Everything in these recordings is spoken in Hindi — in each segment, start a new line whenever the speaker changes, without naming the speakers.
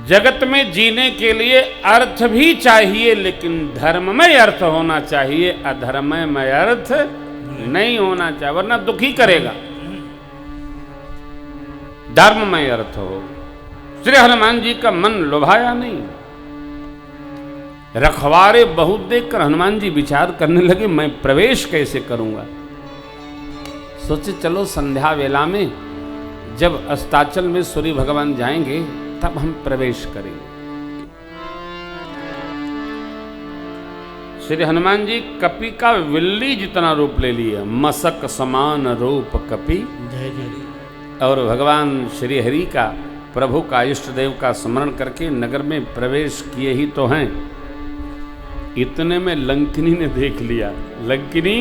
जगत में जीने के लिए अर्थ भी चाहिए, लेकिन धर्ममय अर्थ होना चाहिए, अधर्ममय अर्थ नहीं होना चाहिए, वरना दुखी करेगा। धर्ममय अर्थ हो। श्री हनुमान जी का मन लुभाया नहीं। रखवारे बहुत देखकर हनुमान जी विचार करने लगे, मैं प्रवेश कैसे करूंगा। सोचे चलो संध्या वेला में जब अस्ताचल में सूर्य भगवान जाएंगे तब हम प्रवेश करेंगे। श्री हनुमान जी कपि का विल्ली जितना रूप ले लिया, मसक समान रूप कपि, और भगवान श्री हरि का, प्रभु का, इष्ट देव का स्मरण करके नगर में प्रवेश किए ही तो हैं। इतने में लंकिनी ने देख लिया। लंकिनी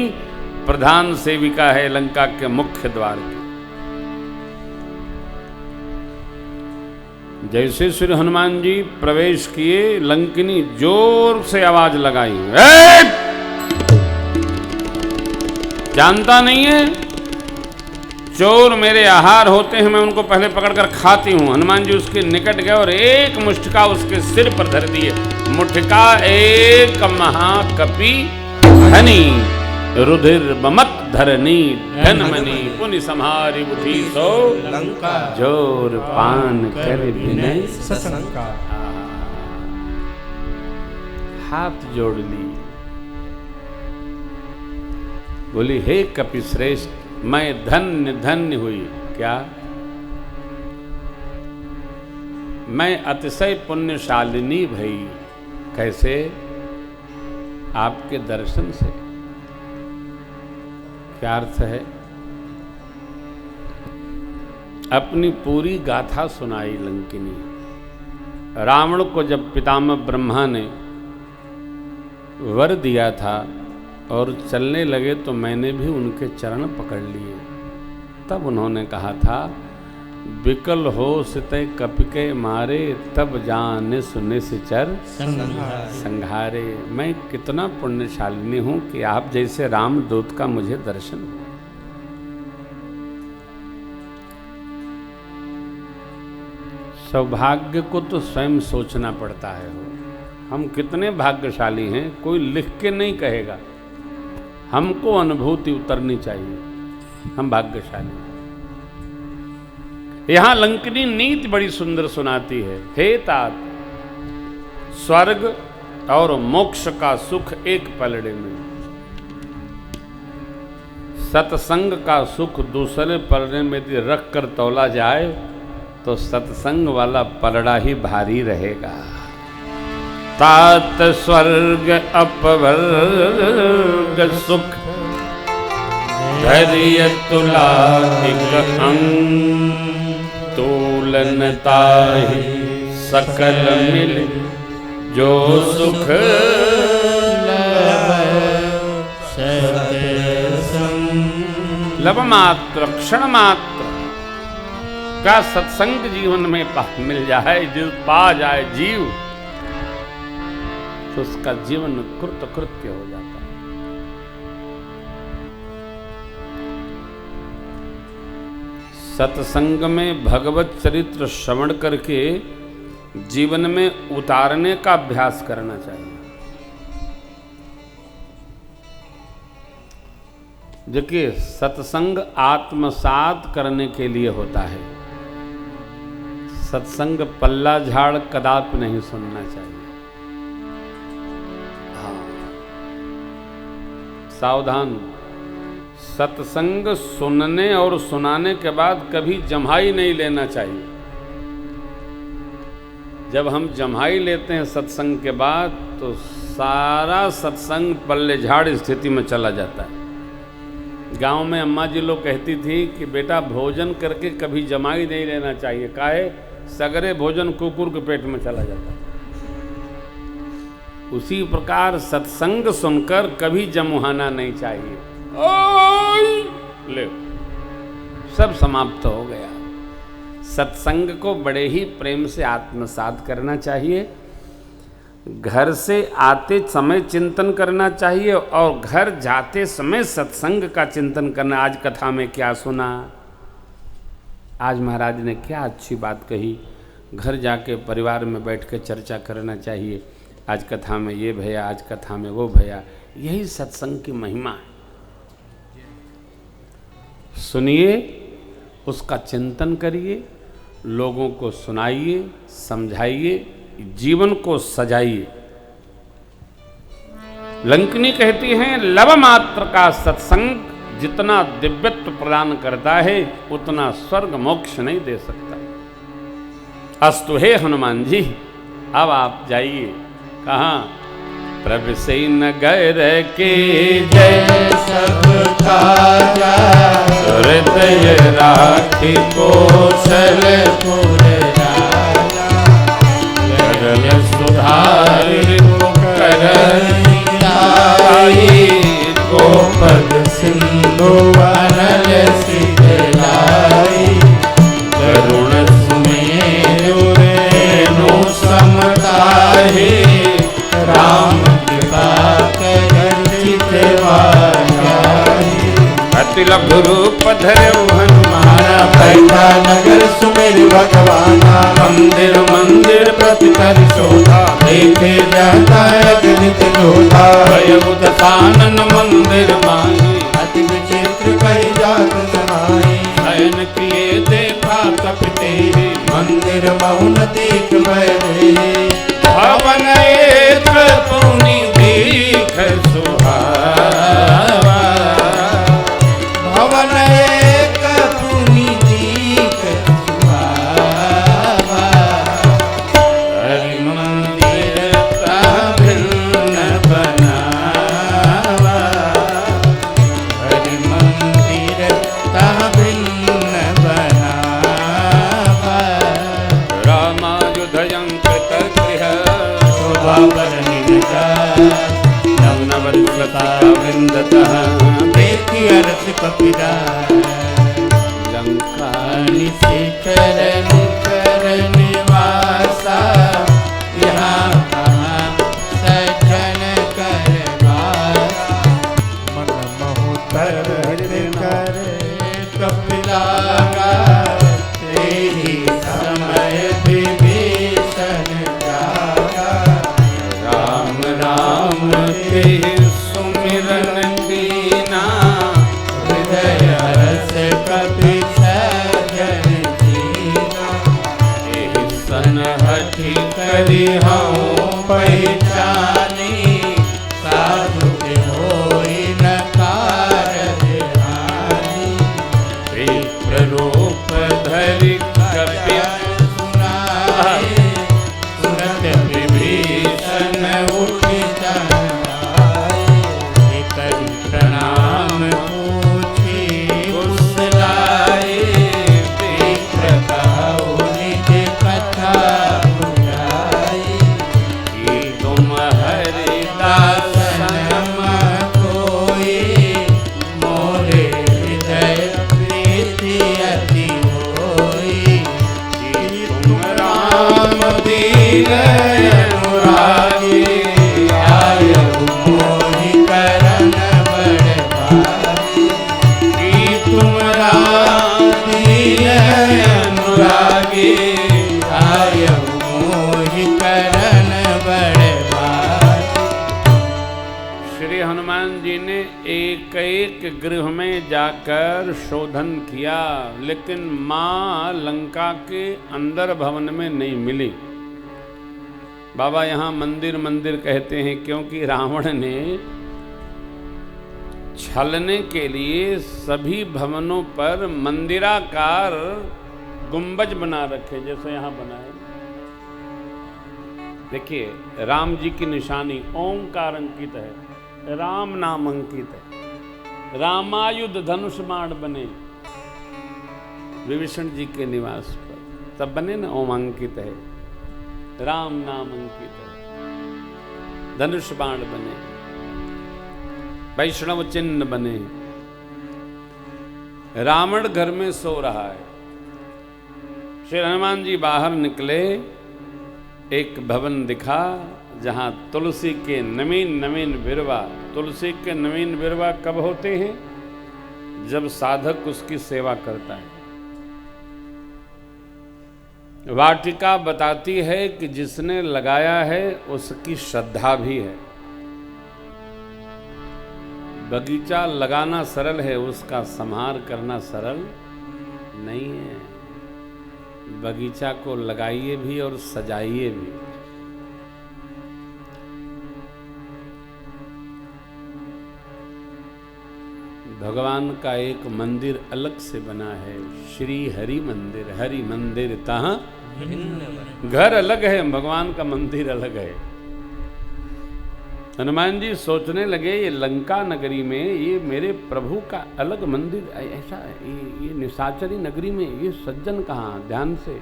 प्रधान सेविका है लंका के मुख्य द्वार की। जैसे श्री हनुमान जी प्रवेश किए, लंकिनी जोर से आवाज लगाई, जानता नहीं है चोर मेरे आहार होते हैं, मैं उनको पहले पकड़कर खाती हूं। हनुमान जी उसके निकट गए और एक मुष्टिका उसके सिर पर धर दिए। मुठिका एक महाकपि धनी, रुधिर ममत धरनी, धनमणि पुनि संहारि उठी सो लंका, जोर पान कर विनय सशंका। हाथ जोड़ ली, बोली हे कपि श्रेष्ठ, मैं धन्य धन्य हुई। क्या? मैं अतिशय पुण्यशालिनी भई। कैसे? आपके दर्शन से। क्या अर्थ है? अपनी पूरी गाथा सुनाई लंकिनी। रावण को जब पितामह ब्रह्मा ने वर दिया था और चलने लगे तो मैंने भी उनके चरण पकड़ लिए। तब उन्होंने कहा था, विकल हो सितै कपि के मारे, तब जाने सुने सिचर संघारे। मैं कितना पुण्यशालिनी हूं कि आप जैसे रामदूत का मुझे दर्शन हो। सौभाग्य को तो स्वयं सोचना पड़ता है। हम कितने भाग्यशाली हैं, कोई लिख के नहीं कहेगा, हमको अनुभूति उतरनी चाहिए, हम भाग्यशाली। यहां लंकिनी नीति बड़ी सुंदर सुनाती है। हे तात, स्वर्ग और मोक्ष का सुख एक पलड़े में, सत्संग का सुख दूसरे पलड़े में यदि रख कर तौला जाए तो सत्संग वाला पलड़ा ही भारी रहेगा। तात स्वर्ग अपवर्ग सुख, धैर्य तुला अंग, तूलन ताहि सकल मिल, जो सुख लब मात्र क्षण मात्र का सत्संग जीवन में मिल जाए, जो पा जाए जीव, तो उसका जीवन कृतकृत्य हो जाता है। सत्संग में भगवत चरित्र श्रवण करके जीवन में उतारने का अभ्यास करना चाहिए। देखिए, सत्संग आत्मसात करने के लिए होता है। सत्संग पल्ला झाड़ कदापि नहीं सुनना चाहिए। हाँ, सावधान। सत्संग सुनने और सुनाने के बाद कभी जम्हाई नहीं लेना चाहिए। जब हम जम्हाई लेते हैं सत्संग के बाद तो सारा सत्संग पल्ले झाड़ स्थिति में चला जाता है। गांव में अम्मा जी लोग कहती थी कि बेटा भोजन करके कभी जमाई नहीं लेना चाहिए, काहे सगरे भोजन कुकुर के पेट में चला जाता है। उसी प्रकार सत्संग सुनकर कभी जमुहाना नहीं चाहिए। ले, सब समाप्त हो गया। सत्संग को बड़े ही प्रेम से आत्मसात करना चाहिए। घर से आते समय चिंतन करना चाहिए और घर जाते समय सत्संग का चिंतन करना। आज कथा में क्या सुना, आज महाराज ने क्या अच्छी बात कही, घर जाके परिवार में बैठ के चर्चा करना चाहिए। आज कथा में ये भैया, आज कथा में वो भैया। यही सत्संग की महिमा है। सुनिए, उसका चिंतन करिए, लोगों को सुनाइए, समझाइए, जीवन को सजाइए। लंकिनी कहती हैं, लव मात्र का सत्संग जितना दिव्यत्व प्रदान करता है उतना स्वर्ग मोक्ष नहीं दे सकता। अस्तु हे हनुमान जी, अब आप जाइए। कहाँ? प्रभु से नगर के जय सब काजा, हृदय राखी कौशलपुर राजा, करल सुधार गोपद सिंधु वनल सिखलाई, करुण सुमेरु रेणु समताहि, राम कृपा करचित वाजाहि। अति लघु रूप धरऊ हनुमाना, बैठा नगर सुमेर भगवाना, मंदिर मंदिर प्रति कर शोभा, देखे जाता अगणित जोधा, भयउ दसानन मंदिर माही, अति विचित्र कही जात समाई, शयन किए देखा कपते, मंदिर मौन देख बैठे, भवन एक पुनि दीख सुहावा, भवन एक पुनि दीख सुहावा, हरि मंदिर तह भिन्न बनावा, हरि मंदिर तह भिन्न बनावा, रामायुधयं कृत गृह शोभा बरनिजा, नव नव तुलसा वृंदतः, देखि अरस कपिरा, लंका निशिचर निकर निवासा, यहाँ कहाँ सज्जन कर वासा, मन मोहतर कर कपिलागा, तेहि समय विभीषण जागा, राम राम तेहि सुमिरन कीना, हृदय हर्ष कपि सज्जन दीना, एहि सन हठि करि हऊँ पहिचानी, साधु के होई न कारज हानि, विप्र रूप धरि कपि सुनाए, सुनत विभीषण उठि जाए, करि प्रणाम पूछी कुशलाए, विप्र कहु निज कथा बुझाई, कि तुम हरि दासन मह कोई, मोरे हृदय प्रीति अति होई, कि तुम राम दीन अनुरागी, आयहु मोहि करन बड़ भारी, कि तुम राम दीन अनुरागी, आयहु मोहि करन बड़ भारी। श्री हनुमान जी ने एक एक गृह में जाकर शोधन किया, लेकिन मां लंका के अंदर भवन में नहीं मिली। बाबा यहाँ मंदिर मंदिर कहते हैं क्योंकि रावण ने छलने के लिए सभी भवनों पर मंदिराकार गुंबज बना रखे, जैसे यहाँ बना है। देखिए, राम जी की निशानी ओंकार अंकित है, राम नाम अंकित है, रामायुध धनुष बाण बने विभीषण जी के निवास पर, तब बने ना, ओम अंकित है, राम नाम अंकित है, धनुष बाण बने, वैष्णव चिन्ह बने। रावण घर में सो रहा है, श्री हनुमान जी बाहर निकले, एक भवन दिखा जहां तुलसी के नवीन नवीन बिरवा, तुलसी के नवीन बिरवा कब होते हैं? जब साधक उसकी सेवा करता है। वाटिका बताती है कि जिसने लगाया है उसकी श्रद्धा भी है। बगीचा लगाना सरल है, उसका संहार करना सरल नहीं है। बगीचा को लगाइए भी और सजाइए भी। भगवान का एक मंदिर अलग से बना है, श्री हरि मंदिर। हरि मंदिर तहाँ घर अलग है, भगवान का मंदिर अलग है। हनुमान जी सोचने लगे ये लंका नगरी में ये मेरे प्रभु का अलग मंदिर ऐसा है, ये निशाचरी नगरी में ये सज्जन कहाँ। ध्यान से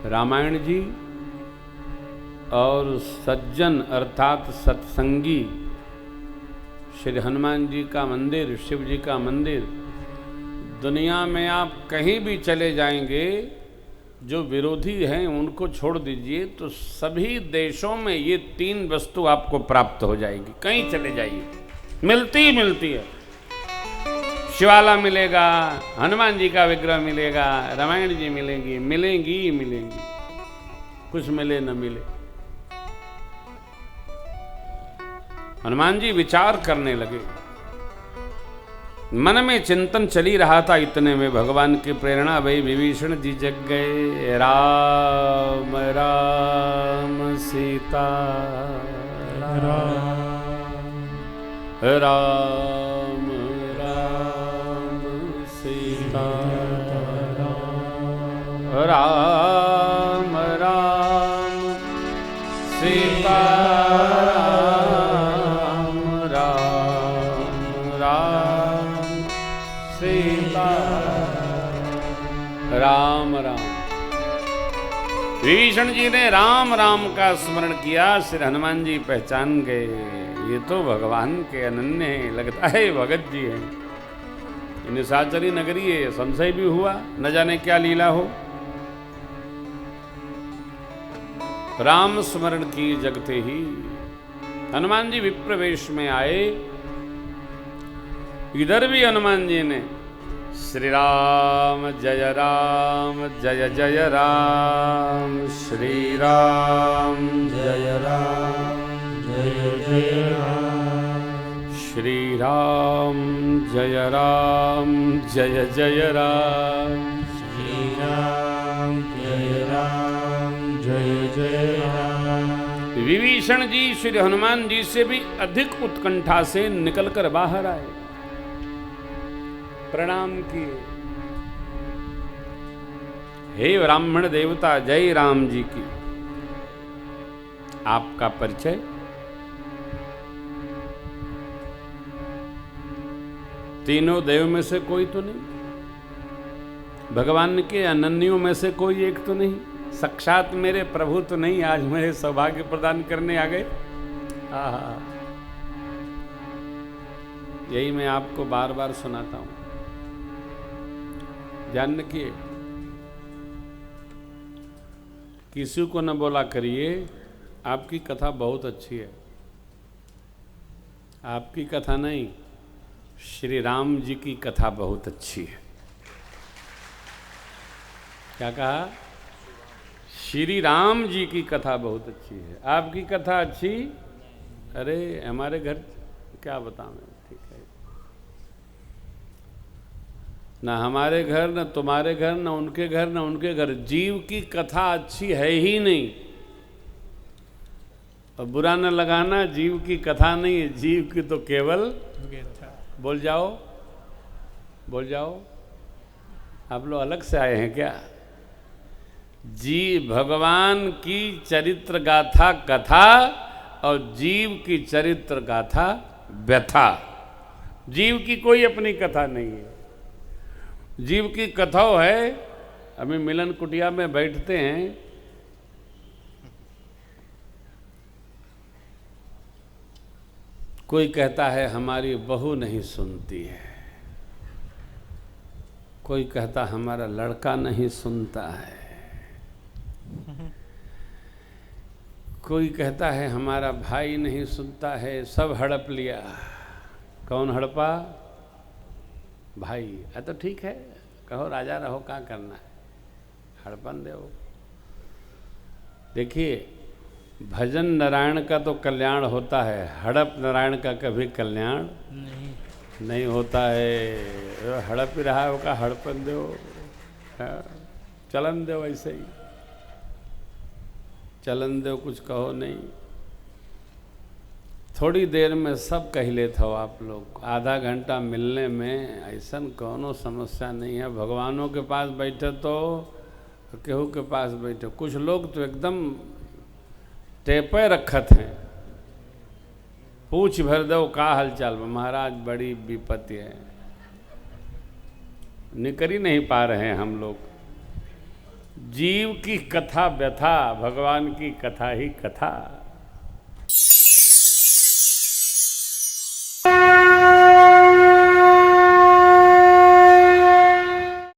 रामायण जी और सज्जन अर्थात सत्संगी श्री हनुमान जी का मंदिर, शिव जी का मंदिर। दुनिया में आप कहीं भी चले जाएंगे, जो विरोधी हैं उनको छोड़ दीजिए, तो सभी देशों में ये तीन वस्तु आपको प्राप्त हो जाएगी। कहीं चले जाइए मिलती ही मिलती है। शिवाला मिलेगा, हनुमान जी का विग्रह मिलेगा, रामायण जी मिलेंगी, मिलेंगी ही मिलेंगी, कुछ मिले न मिले। हनुमान जी विचार करने लगे, मन में चिंतन चली रहा था। इतने में भगवान की प्रेरणा भई, विभीषण जी जग गए। राम राम सीता राम राम सीता राम राम सीता राम राम। विभीषण जी ने राम राम का स्मरण किया। श्री हनुमान जी पहचान गए, ये तो भगवान के अनन्य हैं, लगता है भगत जी हैं। निशाचरी नगरी है, संशय भी हुआ, न जाने क्या लीला हो। राम स्मरण की जगते ही हनुमान जी विप्रवेश में आए। इधर भी हनुमान जी ने श्री राम जय जय राम, श्री राम जय जय राम, श्री राम जय जय राम, श्री राम जय जय राम। विभीषण जी श्री हनुमान जी से भी अधिक उत्कंठा से निकलकर बाहर आए, प्रणाम किए। हे ब्राह्मण देवता, जय राम जी की। आपका परिचय? तीनों देव में से कोई तो नहीं, भगवान के अनन्यों में से कोई एक तो नहीं, साक्षात मेरे प्रभु तो नहीं, आज मेरे सौभाग्य प्रदान करने आ गए। यही मैं आपको बार बार सुनाता हूं, ध्यान रखिए। किसी को न बोला करिए आपकी कथा बहुत अच्छी है। आपकी कथा नहीं, श्री राम जी की कथा बहुत अच्छी है। क्या कहा? श्री राम जी की कथा बहुत अच्छी है। आपकी कथा अच्छी? अरे हमारे घर क्या बताऊं, ठीक है ना, हमारे घर न तुम्हारे घर, न उनके घर, न उनके घर। जीव की कथा अच्छी है ही नहीं। और बुरा न लगाना, जीव की कथा नहीं है, जीव की तो केवल बोल जाओ, बोल जाओ। आप लोग अलग से आए हैं क्या? जी भगवान की चरित्र गाथा कथा और जीव की चरित्र गाथा व्यथा। जीव की कोई अपनी कथा नहीं है। जीव की कथा है, अभी मिलन कुटिया में बैठते हैं, कोई कहता है हमारी बहू नहीं सुनती है, कोई कहता हमारा लड़का नहीं सुनता है, कोई कहता है हमारा भाई नहीं सुनता है। सब हड़प लिया। कौन हड़पा? भाई। तो ठीक है, कहो राजा रहो, क्या करना है। हड़पन देव। देखिए, भजन नारायण का तो कल्याण होता है, हड़प नारायण का कभी कल्याण नहीं होता है। हड़प ही रहा होगा, हड़पन दो, चलन दो, ऐसे ही चलन दो, कुछ कहो नहीं। थोड़ी देर में सब कह लेते हो आप लोग, आधा घंटा मिलने में ऐसा कोनो समस्या नहीं है। भगवानों के पास बैठे तो केहू के पास बैठे, कुछ लोग तो एकदम टेपे रखत हैं, पूछ भर दो का हालचाल महाराज, बड़ी विपत्ति है, निकल ही नहीं पा रहे हैं हम लोग। जीव की कथा व्यथा, भगवान की कथा ही कथा।